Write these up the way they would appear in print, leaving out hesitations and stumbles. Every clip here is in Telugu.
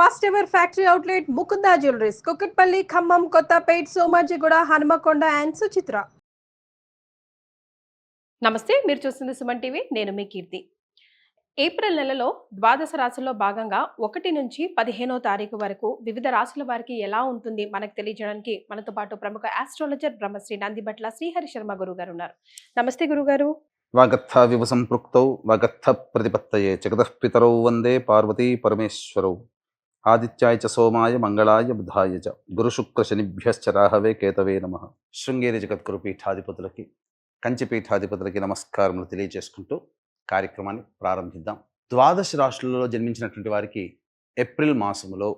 First ever factory outlet Mukunda jewellers, Kukatpally, Khammam, Kothapet, Somajiguda, Hanamkonda and Suchitra. నమస్తే, మీరు చూస్తుంది సుమన్ టీవీ. నేను మీ కీర్తి. ఏప్రిల్ నెలలో ద్వాదశ రాశుల్లో భాగంగా 1 నుంచి 15వ తారీఖు వరకు వివిధ రాశుల వారికి ఎలా ఉంటుంది మనకు తెలియజేయడానికి మనతో పాటు ప్రముఖ ఆస్ట్రాలజర్ బ్రహ్మశ్రీ నందిబట్ల శ్రీహరి శర్మ గురువు గారు ఉన్నారు. నమస్తే గురుగారు. వాగర్థ వివ సంపృక్తౌ వాగర్థ ప్రతిపత్తయే జగతః పితరౌ వందే పార్వతీ పరమేశ్వరౌ ఆదిత్యాయ చ సోమాయ మంగళాయ బుధాయ చ గురుశుక్ర శనిభ్యశ్చ రాహవే కేతవే నమః. శృంగేరి జగద్గురు పీఠాధిపతులకి, కంచి పీఠాధిపతులకి నమస్కారములు తెలియజేసుకుంటూ కార్యక్రమాన్ని ప్రారంభిద్దాం. ద్వాదశ రాశులలో జన్మించినటువంటి వారికి ఏప్రిల్ మాసములో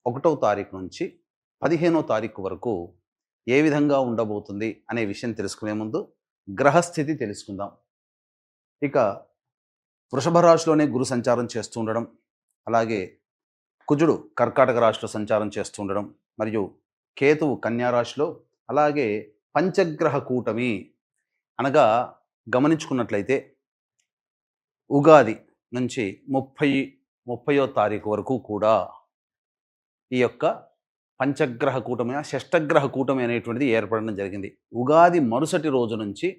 1వ తారీఖు నుంచి 15వ తారీఖు వరకు ఏ విధంగా ఉండబోతుంది అనే విషయం తెలుసుకునే ముందు గ్రహస్థితి తెలుసుకుందాం. ఇక వృషభ రాశిలోనే గురు సంచారం చేస్తూ ఉండడం, అలాగే కుజుడు కర్కాటక రాశిలో సంచారం చేస్తూ ఉండడం, మరియు కేతువు కన్యా రాశిలో, అలాగే పంచగ్రహ కూటమి అనగా గమనించుకున్నట్లయితే ఉగాది నుంచి 30వ తారీఖు వరకు కూడా ఈ యొక్క పంచగ్రహ కూటమి, షష్టగ్రహ కూటమి అనేటువంటిది ఏర్పడడం జరిగింది. ఉగాది మరుసటి రోజు నుంచి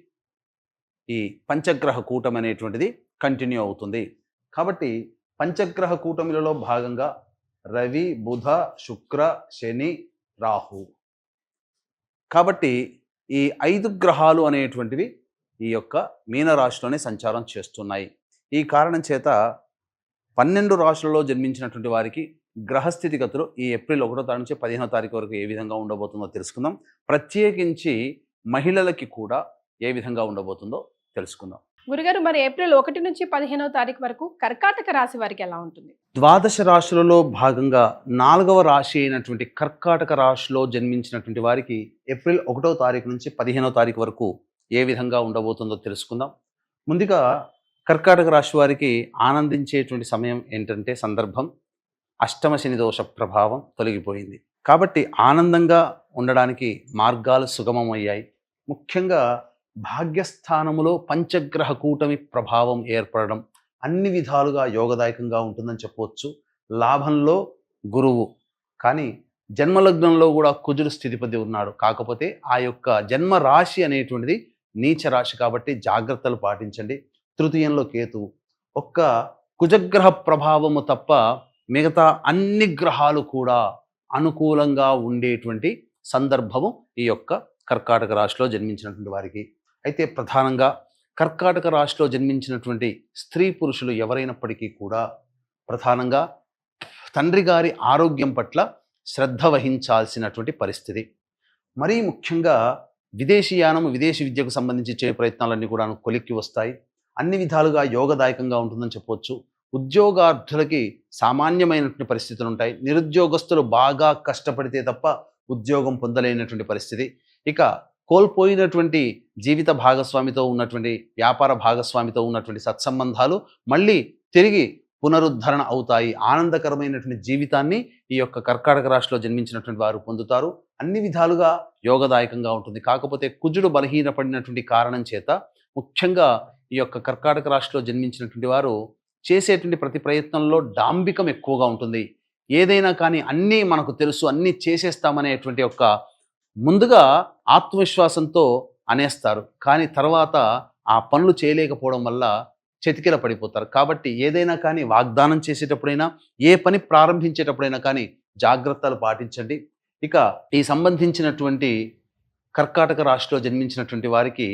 ఈ పంచగ్రహ కూటమి అనేటువంటిది కంటిన్యూ అవుతుంది. కాబట్టి పంచగ్రహ కూటమిలలో భాగంగా రవి, బుధ, శుక్ర, శని, రాహు. కాబట్టి ఈ 5 గ్రహాలు అనేటువంటివి ఈ యొక్క మీనరాశిలోనే సంచారం చేస్తున్నాయి. ఈ కారణం చేత 12 రాశులలో జన్మించినటువంటి వారికి గ్రహస్థితిగతులు ఈ ఏప్రిల్ 1వ తారీఖు నుంచి 15వ తారీఖు వరకు ఏ విధంగా ఉండబోతుందో తెలుసుకుందాం. ప్రత్యేకించి మహిళలకి కూడా ఏ విధంగా ఉండబోతుందో తెలుసుకుందాం. గురుగారు, మరి ఏప్రిల్ 1 నుంచి 15వ తారీఖు వరకు కర్కాటక రాశి వారికి ఎలా ఉంటుంది? ద్వాదశ రాశులలో భాగంగా 4వ రాశి అయినటువంటి కర్కాటక రాశిలో జన్మించినటువంటి వారికి ఏప్రిల్ 1వ తారీఖు నుంచి 15వ తారీఖు వరకు ఏ విధంగా ఉండబోతుందో తెలుసుకుందాం. ముందుగా కర్కాటక రాశి వారికి ఆనందించేటువంటి సమయం ఏంటంటే సందర్భం అష్టమ శని దోష ప్రభావం తొలగిపోయింది. కాబట్టి ఆనందంగా ఉండడానికి మార్గాలు సుగమమయ్యాయి. ముఖ్యంగా భాగ్యస్థానములో పంచగ్రహ కూటమి ప్రభావం ఏర్పడడం అన్ని విధాలుగా యోగదాయకంగా ఉంటుందని చెప్పవచ్చు. లాభంలో గురువు, కానీ జన్మలగ్నంలో కూడా కుజుడు స్థితిపతి ఉన్నాడు. కాకపోతే ఆ యొక్క జన్మ రాశి అనేటువంటిది నీచ రాశి కాబట్టి జాగ్రత్తలు పాటించండి. తృతీయంలో కేతువు. ఒక్క కుజగ్రహ ప్రభావము తప్ప మిగతా అన్ని గ్రహాలు కూడా అనుకూలంగా ఉండేటువంటి సందర్భము ఈ యొక్క కర్కాటక రాశిలో జన్మించినటువంటి వారికి. అయితే ప్రధానంగా కర్కాటక రాశిలో జన్మించినటువంటి స్త్రీ పురుషులు ఎవరైనప్పటికీ కూడా ప్రధానంగా తండ్రి గారి ఆరోగ్యం పట్ల శ్రద్ధ వహించాల్సినటువంటి పరిస్థితి. మరీ ముఖ్యంగా విదేశీయానము, విదేశీ విద్యకు సంబంధించి చేయ ప్రయత్నాలన్నీ కూడా కొలిక్కి వస్తాయి. అన్ని విధాలుగా యోగదాయకంగా ఉంటుందని చెప్పవచ్చు. ఉద్యోగార్థులకి సామాన్యమైనటువంటి పరిస్థితులు ఉంటాయి. నిరుద్యోగస్తులు బాగా కష్టపడితే తప్ప ఉద్యోగం పొందలేనటువంటి పరిస్థితి. ఇక కోల్పోయినటువంటి జీవిత భాగస్వామితో ఉన్నటువంటి, వ్యాపార భాగస్వామితో ఉన్నటువంటి సత్సంబంధాలు మళ్ళీ తిరిగి పునరుద్ధరణ అవుతాయి. ఆనందకరమైనటువంటి జీవితాన్ని ఈ యొక్క కర్కాటక రాశిలో జన్మించినటువంటి వారు పొందుతారు. అన్ని విధాలుగా యోగదాయకంగా ఉంటుంది. కాకపోతే కుజుడు బలహీనపడినటువంటి కారణం చేత ముఖ్యంగా ఈ యొక్క కర్కాటక రాశిలో జన్మించినటువంటి వారు చేసేటువంటి ప్రతి ప్రయత్నంలో డాంబికం ఎక్కువగా ఉంటుంది. ఏదైనా కానీ అన్నీ మనకు తెలుసు, అన్నీ చేసేస్తామనేటువంటి ఒక ముందుగా ఆత్మవిశ్వాసంతో అనేస్తారు. కానీ తర్వాత ఆ పనులు చేయలేకపోవడం వల్ల చతికిల పడిపోతారు. కాబట్టి ఏదైనా కానీ వాగ్దానం చేసేటప్పుడైనా, ఏ పని ప్రారంభించేటప్పుడైనా కానీ జాగ్రత్తలు పాటించండి. ఇక ఈ సంబంధించినటువంటి కర్కాటక రాశిలో జన్మించినటువంటి వారికి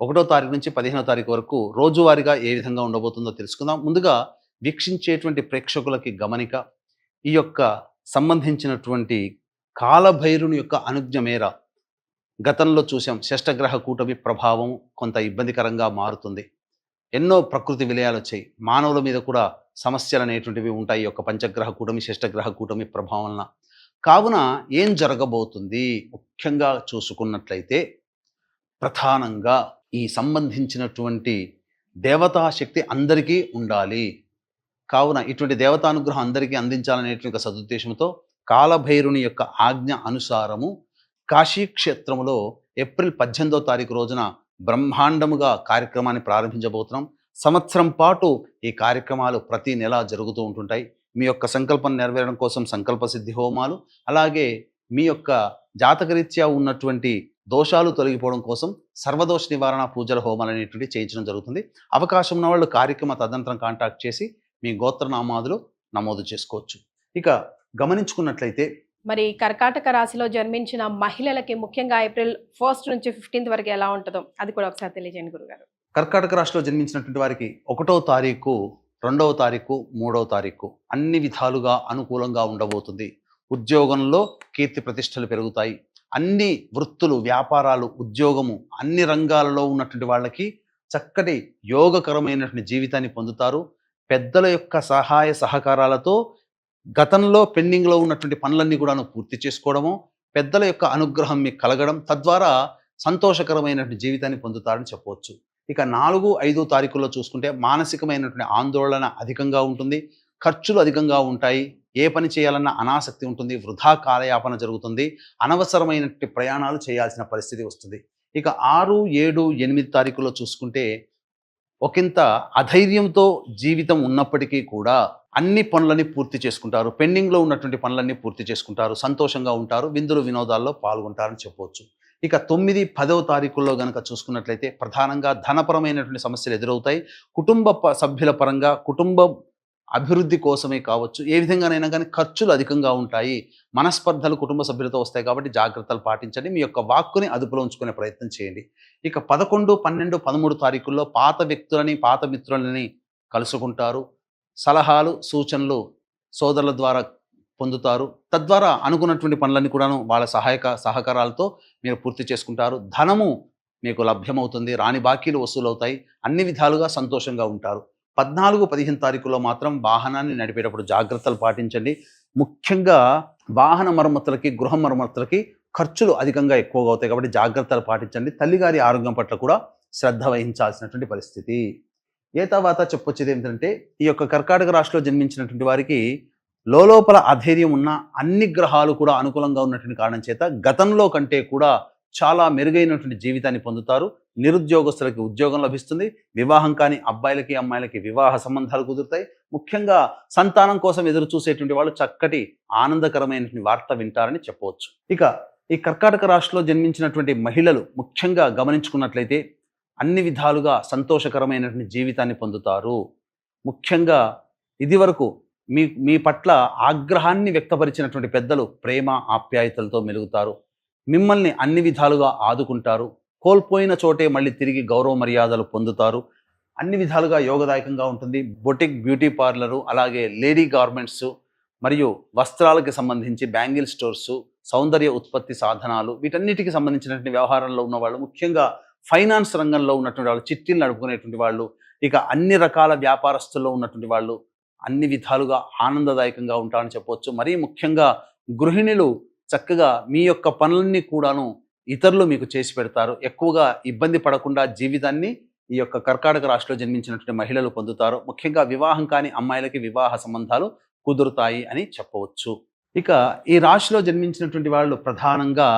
1వ తారీఖు నుంచి 15వ తారీఖు వరకు రోజువారీగా ఏ విధంగా ఉండబోతుందో తెలుసుకుందాం. ముందుగా వీక్షించేటువంటి ప్రేక్షకులకి గమనిక, ఈ యొక్క సంబంధించినటువంటి కాలభైరుని యొక్క అనుజ్ఞ మేర గతంలో చూసాం షష్టగ్రహ కూటమి ప్రభావం కొంత ఇబ్బందికరంగా మారుతుంది. ఎన్నో ప్రకృతి విలయాలు వచ్చాయి. మానవుల మీద కూడా సమస్యలు అనేటువంటివి ఉంటాయి ఈ యొక్క పంచగ్రహ కూటమి, షష్టగ్రహ కూటమి ప్రభావం వలన. కావున ఏం జరగబోతుంది ముఖ్యంగా చూసుకున్నట్లయితే ప్రధానంగా ఈ సంబంధించినటువంటి దేవతాశక్తి అందరికీ ఉండాలి. కావున ఇటువంటి దేవతానుగ్రహం అందరికీ అందించాలనేటువంటి సదుద్దేశంతో కాలభైరుని యొక్క ఆజ్ఞ అనుసారము కాశీక్షేత్రములో ఏప్రిల్ 18వ తారీఖు రోజున బ్రహ్మాండముగా కార్యక్రమాన్ని ప్రారంభించబోతున్నాం. సంవత్సరం పాటు ఈ కార్యక్రమాలు ప్రతి నెల జరుగుతూ ఉంటుంటాయి. మీ యొక్క సంకల్పం నెరవేరడం కోసం సంకల్ప సిద్ధి హోమాలు, అలాగే మీ యొక్క జాతకరీత్యా ఉన్నటువంటి దోషాలు తొలగిపోవడం కోసం సర్వదోష నివారణ పూజల హోమాలు అనేటువంటి చేయించడం జరుగుతుంది. అవకాశం ఉన్న వాళ్ళు కార్యక్రమ తదనంతరం కాంటాక్ట్ చేసి మీ గోత్రనామాదులు నమోదు చేసుకోవచ్చు. ఇక గమనించుకున్నట్లయితే మరి కర్కాటక రాశిలో జన్మించిన మహిళలకి ముఖ్యంగా ఏప్రిల్ 1 నుంచి 15 వరకు ఎలా ఉంటుందో అది కూడా ఒకసారి తెలియజేయండి గురుగారు. కర్కాటక రాశిలో జన్మించినటువంటి వారికి 1వ తారీఖు, 2వ తారీఖు, 3వ తారీఖు అన్ని విధాలుగా అనుకూలంగా ఉండబోతుంది. ఉద్యోగంలో కీర్తి ప్రతిష్టలు పెరుగుతాయి. అన్ని వృత్తులు, వ్యాపారాలు, ఉద్యోగము అన్ని రంగాలలో ఉన్నటువంటి వాళ్ళకి చక్కటి యోగకరమైనటువంటి జీవితాన్ని పొందుతారు. పెద్దల యొక్క సహాయ సహకారాలతో గతంలో పెండింగ్లో ఉన్నటువంటి పనులన్నీ కూడా పూర్తి చేసుకోవడము, పెద్దల యొక్క అనుగ్రహం మీకు కలగడం, తద్వారా సంతోషకరమైనటువంటి జీవితాన్ని పొందుతారని చెప్పవచ్చు. ఇక 4, 5 తారీఖుల్లో చూసుకుంటే మానసికమైనటువంటి ఆందోళన అధికంగా ఉంటుంది. ఖర్చులు అధికంగా ఉంటాయి. ఏ పని చేయాలన్న అనాసక్తి ఉంటుంది. వృధా కాలయాపన జరుగుతుంది. అనవసరమైనటువంటి ప్రయాణాలు చేయాల్సిన పరిస్థితి వస్తుంది. ఇక 6, 7, 8 తారీఖుల్లో చూసుకుంటే ఒకంత అధైర్యంతో జీవితం ఉన్నప్పటికీ కూడా అన్ని పనులని పూర్తి చేసుకుంటారు. పెండింగ్లో ఉన్నటువంటి పనులన్నీ పూర్తి చేసుకుంటారు. సంతోషంగా ఉంటారు. విందులు వినోదాల్లో పాల్గొంటారని చెప్పవచ్చు. ఇక 9, 10వ తారీఖుల్లో గనక చూసుకున్నట్లయితే ప్రధానంగా ధనపరమైనటువంటి సమస్యలు ఎదురవుతాయి. కుటుంబ సభ్యుల పరంగా కుటుంబ అభివృద్ధి కోసమే కావచ్చు, ఏ విధంగానైనా కానీ ఖర్చులు అధికంగా ఉంటాయి. మనస్పర్ధలు కుటుంబ సభ్యులతో వస్తాయి కాబట్టి జాగ్రత్తలు పాటించండి. మీ యొక్క వాక్కుని అదుపులో ఉంచుకునే ప్రయత్నం చేయండి. ఇక 11, 12, 13 తారీఖుల్లో పాత వ్యక్తులని, పాత మిత్రులని కలుసుకుంటారు. సలహాలు, సూచనలు సోదరుల ద్వారా పొందుతారు. తద్వారా అనుకున్నటువంటి పనులన్నీ కూడాను వాళ్ళ సహకారాలతో మీరు పూర్తి చేసుకుంటారు. ధనము మీకు లభ్యమవుతుంది. రాని బాకీలు వసూలవుతాయి. అన్ని విధాలుగా సంతోషంగా ఉంటారు. 14, 15 తారీఖుల్లో మాత్రం వాహనాన్ని నడిపేటప్పుడు జాగ్రత్తలు పాటించండి. ముఖ్యంగా వాహన మరమ్మతులకి, గృహ మరమ్మతులకి ఖర్చులు అధికంగా ఎక్కువగా అవుతాయి కాబట్టి జాగ్రత్తలు పాటించండి. తల్లిగారి ఆరోగ్యం పట్ల కూడా శ్రద్ధ వహించాల్సినటువంటి పరిస్థితి. తర్వాత చెప్పొచ్చేది ఏమిటంటే ఈ యొక్క కర్కాటక రాశిలో జన్మించినటువంటి వారికి లోపల అధైర్యం ఉన్న అన్ని గ్రహాలు కూడా అనుకూలంగా ఉన్నటువంటి కారణం చేత గతంలో కంటే కూడా చాలా మెరుగైనటువంటి జీవితాన్ని పొందుతారు. నిరుద్యోగస్తులకి ఉద్యోగం లభిస్తుంది. వివాహం కాని అబ్బాయిలకి, అమ్మాయిలకి వివాహ సంబంధాలు కుదురుతాయి. ముఖ్యంగా సంతానం కోసం ఎదురు చూసేటువంటి వాళ్ళు చక్కటి ఆనందకరమైనటువంటి వార్త వింటారని చెప్పవచ్చు. ఇక ఈ కర్కాటక రాశిలో జన్మించినటువంటి మహిళలు ముఖ్యంగా గమనించుకున్నట్లయితే అన్ని విధాలుగా సంతోషకరమైనటువంటి జీవితాన్ని పొందుతారు. ముఖ్యంగా ఇదివరకు మీ పట్ల ఆగ్రహాన్ని వ్యక్తపరిచినటువంటి పెద్దలు ప్రేమ ఆప్యాయతలతో మెలుగుతారు. మిమ్మల్ని అన్ని విధాలుగా ఆదుకుంటారు. కోల్పోయిన చోటే మళ్ళీ తిరిగి గౌరవ మర్యాదలు పొందుతారు. అన్ని విధాలుగా యోగదాయకంగా ఉంటుంది. బొటిక్, బ్యూటీ పార్లరు, అలాగే లేడీ గార్మెంట్స్ మరియు వస్త్రాలకు సంబంధించి బ్యాంగిల్ స్టోర్స్, సౌందర్య ఉత్పత్తి సాధనాలు, వీటన్నిటికి సంబంధించినటువంటి వ్యవహారంలో ఉన్న వాళ్ళు, ముఖ్యంగా ఫైనాన్స్ రంగంలో ఉన్నటువంటి వాళ్ళు, చిట్టీలు నడుపుకునేటువంటి వాళ్ళు, ఇక అన్ని రకాల వ్యాపారస్తుల్లో ఉన్నటువంటి వాళ్ళు అన్ని విధాలుగా ఆనందదాయకంగా ఉంటారని చెప్పవచ్చు. మరీ ముఖ్యంగా గృహిణులు చక్కగా మీ యొక్క పనులన్నీ కూడాను ఇతరులు మీకు చేసి పెడతారు. ఎక్కువగా ఇబ్బంది పడకుండా జీవితాన్ని ఈ యొక్క కర్కాటక రాశిలో జన్మించినటువంటి మహిళలు పొందుతారు. ముఖ్యంగా వివాహం కాని అమ్మాయిలకి వివాహ సంబంధాలు కుదురుతాయి అని చెప్పవచ్చు. ఇక ఈ రాశిలో జన్మించినటువంటి వాళ్ళు ప్రధానంగా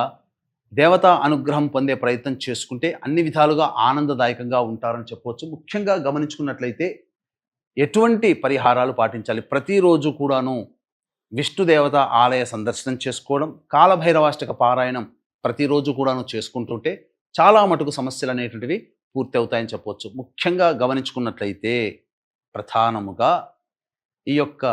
దేవతా అనుగ్రహం పొందే ప్రయత్నం చేసుకుంటే అన్ని విధాలుగా ఆనందదాయకంగా ఉంటారని చెప్పవచ్చు. ముఖ్యంగా గమనించుకున్నట్లయితే ఎటువంటి పరిహారాలు పాటించాలి? ప్రతిరోజు కూడాను విష్ణు దేవత ఆలయ సందర్శనం చేసుకోవడం, కాలభైరవాష్టక పారాయణం ప్రతిరోజు కూడాను చేసుకుంటుంటే చాలా మటుకు సమస్యలు అనేటువంటివి పూర్తి అవుతాయని చెప్పవచ్చు. ముఖ్యంగా గమనించుకున్నట్లయితే ప్రధానముగా ఈ యొక్క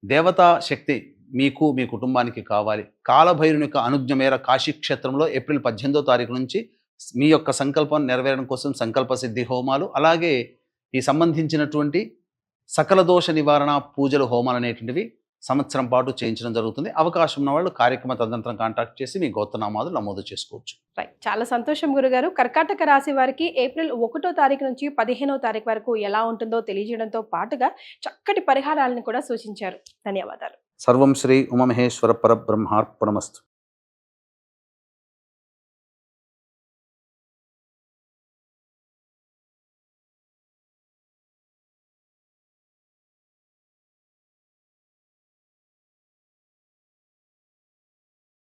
దేవతా శక్తి మీకు, మీ కుటుంబానికి కావాలి. కాలభైరుని యొక్క అనుజ్ఞ మేర కాశీక్షేత్రంలో ఏప్రిల్ 18వ తారీఖు నుంచి మీ యొక్క సంకల్పం నెరవేరడం కోసం సంకల్ప సిద్ధి హోమాలు, అలాగే ఈ సంబంధించినటువంటి సకల దోష నివారణ పూజలు, హోమాలు అనేటువంటివి సంవత్సరం పాటు చేయించడం జరుగుతుంది. అవకాశం ఉన్న వాళ్ళు కార్యక్రమ తదనంతరం కాంటాక్ట్ చేసి మీ గోత్రనామాలు నమోదు చేసుకోవచ్చు. రైట్, చాలా సంతోషం గురుగారు. కర్కాటక రాశి వారికి ఏప్రిల్ 1వ తారీఖు నుంచి 15వ తారీఖు వరకు ఎలా ఉంటుందో తెలియజేయడంతో పాటుగా చక్కటి పరిహారాలను కూడా సూచించారు. ధన్యవాదాలు. సర్వం శ్రీ ఉమామహేశ్వర పరబ్రహ్మార్పణమస్తు.